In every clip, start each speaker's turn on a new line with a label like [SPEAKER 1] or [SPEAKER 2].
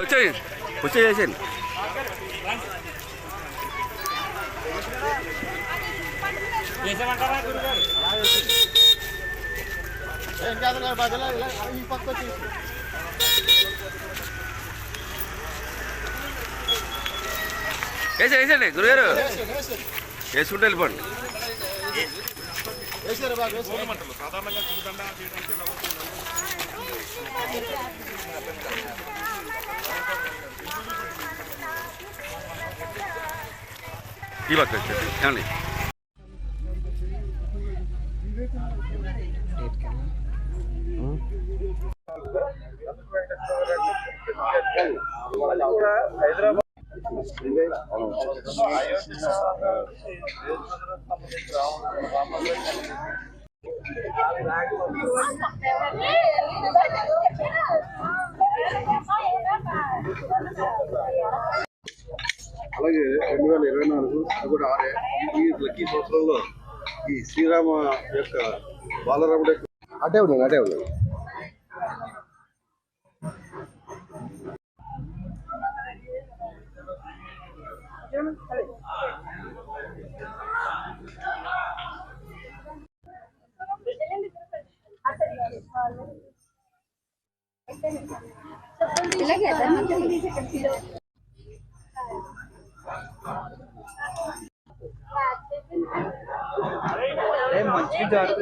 [SPEAKER 1] వచ్చేయండి వచ్చేసేయండి. వేసేయండి గురుగారు, వేసుకుంటే వెళ్ళిపోండి. ఈ పక్క వచ్చేది ఏమండి హైదరాబాద్
[SPEAKER 2] అలాగే 2024 అది కూడా ఆరే ఈ లక్కీ సంవత్సరంలో ఈ శ్రీరామ యొక్క బాలరాముడు అటే ఉన్నాను
[SPEAKER 3] మంచి జాగ్రత్త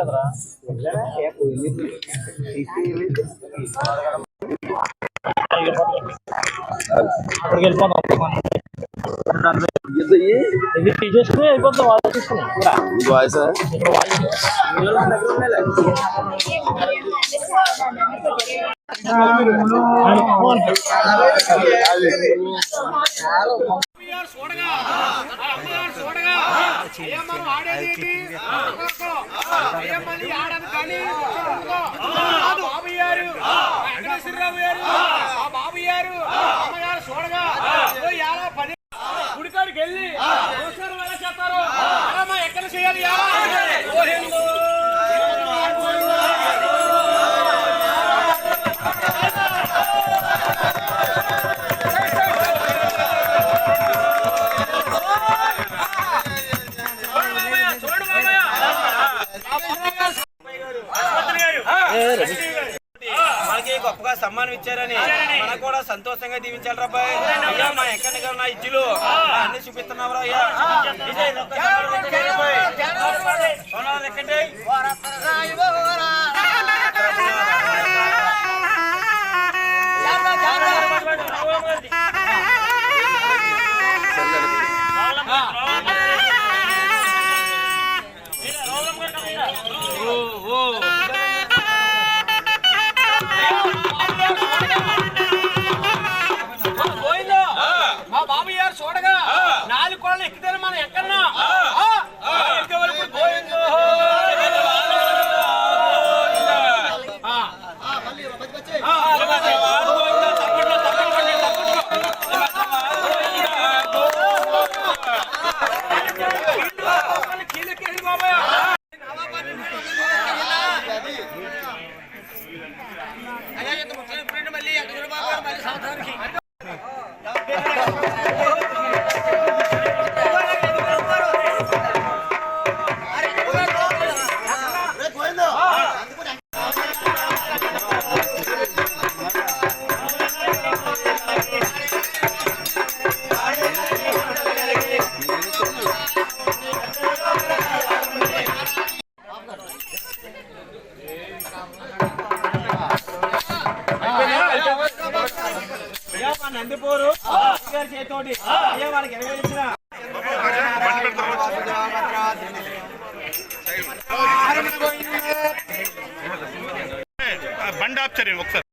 [SPEAKER 3] కదరా అక్కడికి వెళ్ళిపోతాం. ఇది తీసేసుకుని వెళ్ళిపోతాం. వాళ్ళు తీసుకుని
[SPEAKER 4] గుడికాడికి వెళ్ళి ఎలా చేస్తారు ఎక్కడ చేయాలి.
[SPEAKER 3] మనకి గొప్పగా సమ్మానం ఇచ్చారని మనకు కూడా సంతోషంగా దీవించాలి రాబాయ్. అయ్యా మా ఎక్కడ నా ఇజ్జులు అన్ని చూపిస్తున్నావు రా అయ్యా.
[SPEAKER 4] మా బాబు గారు చూడగా 4 కోళ్ళు ఎక్కితే మనం ఎక్కడన్నా పోయిందో. మళ్ళీ ఎక్కడ మళ్ళీ సంవత్సరానికి నందిపోరు గారి చేతోటి అయ్యా వాళ్ళకి ఎరగలిసిన
[SPEAKER 1] బండి ఆఫ్ చేయండి ఒకసారి.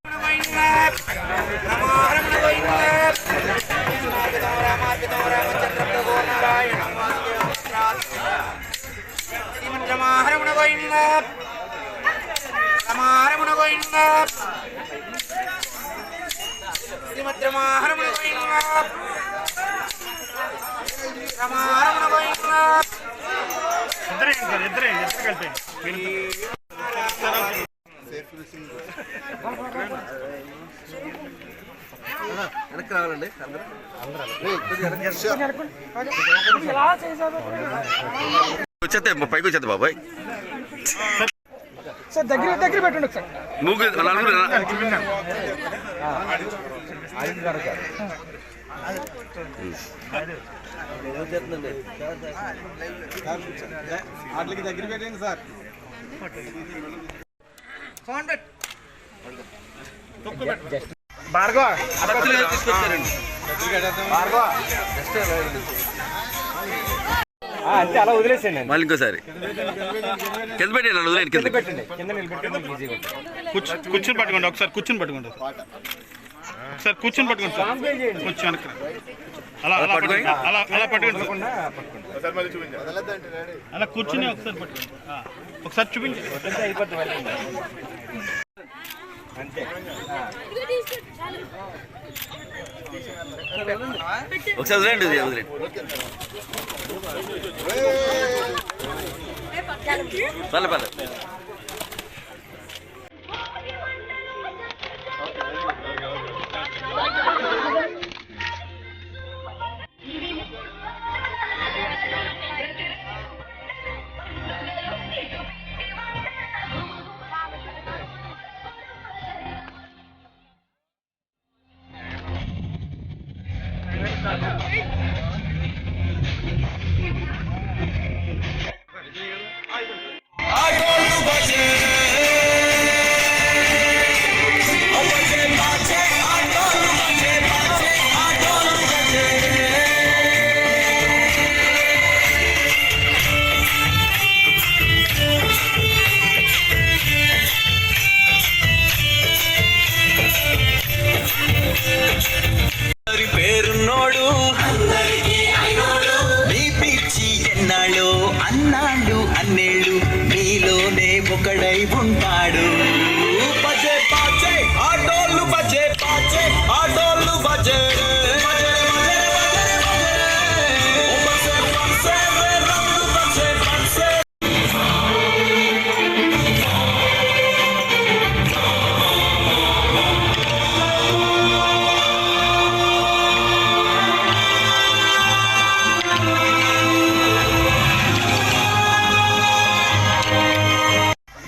[SPEAKER 4] రామ
[SPEAKER 3] రమారమణ గోవింద శ్రీమద్ రమారమణ గోవింద రమారమణ గోవింద.
[SPEAKER 1] ఇద్దరే కలిపి
[SPEAKER 2] వెనక్కి రావాలండి
[SPEAKER 1] వచ్చేస్తే పైకి వచ్చేది బాబాయ్.
[SPEAKER 4] సార్ దగ్గర దగ్గర పెట్టండి సార్.
[SPEAKER 1] నలుగురు
[SPEAKER 3] వాటికి దగ్గర పెట్టండి సార్.
[SPEAKER 4] భార్గవ
[SPEAKER 1] తీసుకొచ్చారండి.
[SPEAKER 4] భార్గవ అంతే అలా వదిలేసేయండి.
[SPEAKER 1] మళ్ళీ ఇంకోసారి కింద పెట్టి వదిలేండి. కింద
[SPEAKER 4] పెట్టండి, కింద నిలబెట్టండి ఈజీగా ఉంటుంది.
[SPEAKER 5] కూర్చుని పట్టుకోండి, ఒకసారి కూర్చుని పట్టుకోండి, ఒకసారి కూర్చుని పట్టుకోండి సార్. కొంచెం వెనక్కి అలా అలా పట్టుకోండి, అలా అలా పట్టుకోండి సార్. అలా కూర్చుని ఒకసారి పట్టుకోండి, ఒకసారి చూపించండి.
[SPEAKER 4] అయిపోతుంది అంతే.
[SPEAKER 1] ఒకసారి వదిలేండి వదిలేండి. పర్లే పర్లే.
[SPEAKER 6] పేరున్నోడు నీ పిచ్చి ఎన్నాళ్ళు అన్నాళ్ళు అన్నేళ్ళు నీలోనే ఒకడై ఉంటాడు. బజే పాచే ఆటోళ్ళు బజే పాచే ఆటోళ్ళు బజే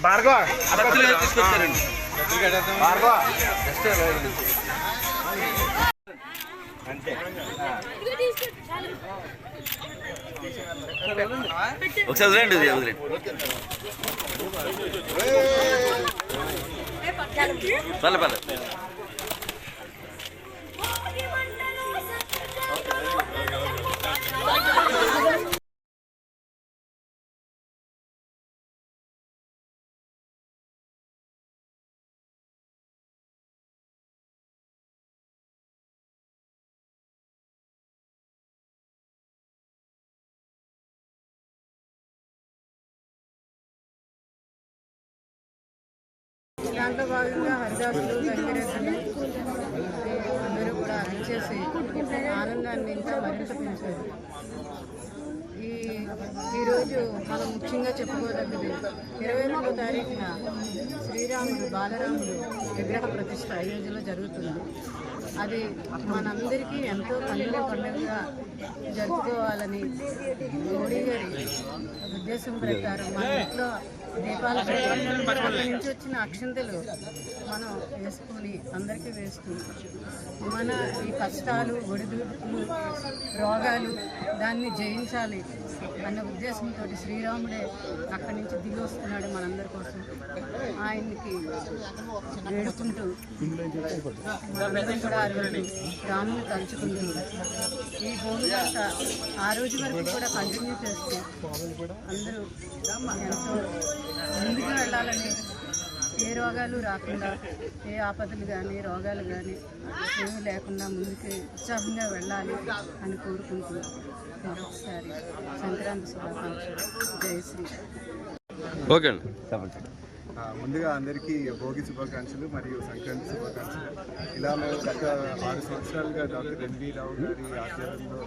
[SPEAKER 4] భార్గవ
[SPEAKER 1] తీసుకొచ్చారండి.
[SPEAKER 4] భార్గవ అంతే.
[SPEAKER 1] ఒకసారి వదిలేండి వదిలేండి. పర్లే పర్లే.
[SPEAKER 7] దాంట్లో భాగంగా హరిదాసులు గంగిరెద్దులు అందరూ కూడా అందచేసి ఆనందాన్ని ఇంకా మరింత పెంచారు. ఈరోజు మనం ముఖ్యంగా చెప్పుకోదగ్గది 21వ తారీఖున శ్రీరాముడు బాలరాముడు విగ్రహ ప్రతిష్ఠ అయోధ్యలో జరుగుతుంది. అది మనందరికీ ఎంతో పండుగ పండుగగా జరుపుకోవాలని మోడీ గారి ఉద్దేశం ప్రకారం మన ఇంట్లో దీపాలు అక్కడి నుంచి వచ్చిన అక్షంతలు మనం వేసుకొని అందరికీ వేసుకుని మన ఈ కష్టాలు ఒడిదుడుకులు రోగాలు దాన్ని జయించాలి అన్న ఉద్దేశంతో శ్రీరాముడే అక్కడి నుంచి దిగి వస్తున్నాడు మనందరి కోసం. ఆయనకి వేడుకుంటూ మనందరం కూడా ఆ రోజు రాముని తలుచుకుంటూ ఈ భూమి పంట ఆ రోజు వరకు కూడా కంటిన్యూ చేస్తూ అందరూ ఎంతో ముందుకు వెళ్ళాలని, ఏ రోగాలు రాకుండా, ఏ ఆపదలు కానీ రోగాలు కానీ ఏమీ లేకుండా ముందుకు ఉత్సాహంగా వెళ్ళాలి అని కోరుకుంటూ మరొకసారి సంక్రాంతి శుభాకాంక్షలు. జై శ్రీ.
[SPEAKER 1] ఓకే అండి.
[SPEAKER 8] ముందుగా అందరికీ భోగి శుభాకాంక్షలు మరియు సంక్రాంతి శుభాకాంక్షలు. ఇలా మేము గత 6 సంవత్సరాలుగా డాక్టర్ ఎన్వి రావు గారి ఆధ్వర్యంలో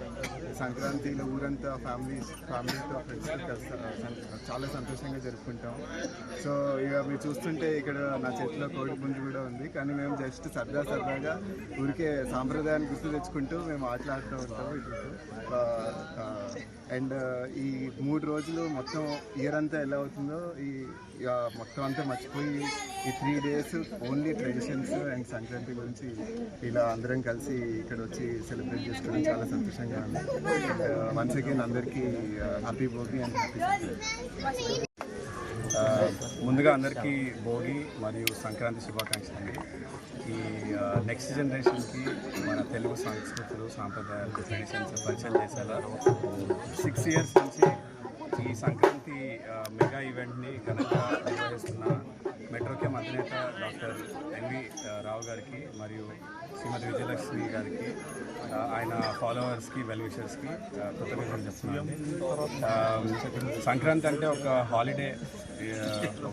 [SPEAKER 8] సంక్రాంతిలో ఊరంతా ఫ్యామిలీతో ఫ్రెండ్స్తో చాలా సంతోషంగా జరుపుకుంటాం. సో ఇక మీరు చూస్తుంటే ఇక్కడ నా చేతిలో కోడి పుంజు కూడా ఉంది. కానీ మేము జస్ట్ సరదాగా ఊరికే సాంప్రదాయాన్ని గుర్తు తెచ్చుకుంటూ మేము ఆటలాడుతూ ఉంటాం ఇటు. అండ్ ఈ 3 రోజులు మొత్తం ఇయర్ అంతా ఎలా అవుతుందో మొత్తం అంతా మర్చిపోయి ఈ 3 days only traditions and Sankranti గురించి ఇలా అందరం కలిసి ఇక్కడ వచ్చి సెలబ్రేట్ చేసుకోవడం చాలా సంతోషంగా ఉంది. వన్స్ అగైన్ అందరికీ happy Bhogi and happy Sankranti. ముందుగా అందరికీ భోగి మరియు సంక్రాంతి శుభాకాంక్షలు అండి. ఈ నెక్స్ట్ జనరేషన్కి మన తెలుగు సంస్కృతులు సాంప్రదాయాలు ట్రెడిషన్స్ పరిచయం చేసేలా 6 years నుంచి ఈ సంక్రాంతి మెగా ఈవెంట్ని ఘనంగా నిర్వహిస్తున్న మెట్రోకేమ్ అధినేత డాక్టర్ ఎన్వి రావు గారికి మరియు శ్రీమతి విజయలక్ష్మి గారికి ఆయన ఫాలోవర్స్కి వెల్ విషర్స్కి కృతజ్ఞతలు చెప్తున్నాను. సంక్రాంతి అంటే ఒక హాలిడే,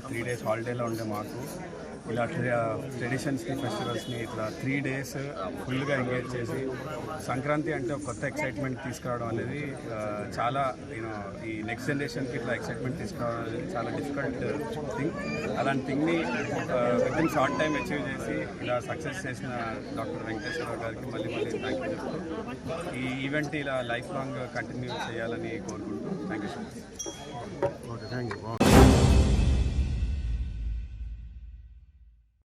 [SPEAKER 8] 3 days హాలిడేలో ఉండే మాకు ఇలా ట్రెడిషన్స్ని ఫెస్టివల్స్ని ఇట్లా 3 days ఫుల్గా ఎంగేజ్ చేసి సంక్రాంతి అంటే ఒక కొత్త ఎక్సైట్మెంట్ తీసుకురావడం అనేది చాలా ఈ నెక్స్ట్ జనరేషన్కి ఇట్లా ఎక్సైట్మెంట్ తీసుకురావడం అనేది చాలా డిఫికల్ట్ థింగ్. అలాంటి థింగ్ని within short time achieve చేసి ఇలా సక్సెస్ చేసిన డాక్టర్ వెంకటేశ్వరరావు గారికి మళ్ళీ థ్యాంక్ యూ చెప్తూ ఈ ఈవెంట్ ఇలా లైఫ్ లాంగ్ కంటిన్యూ చేయాలని కోరుకుంటూ థ్యాంక్ యూ సో మచ్.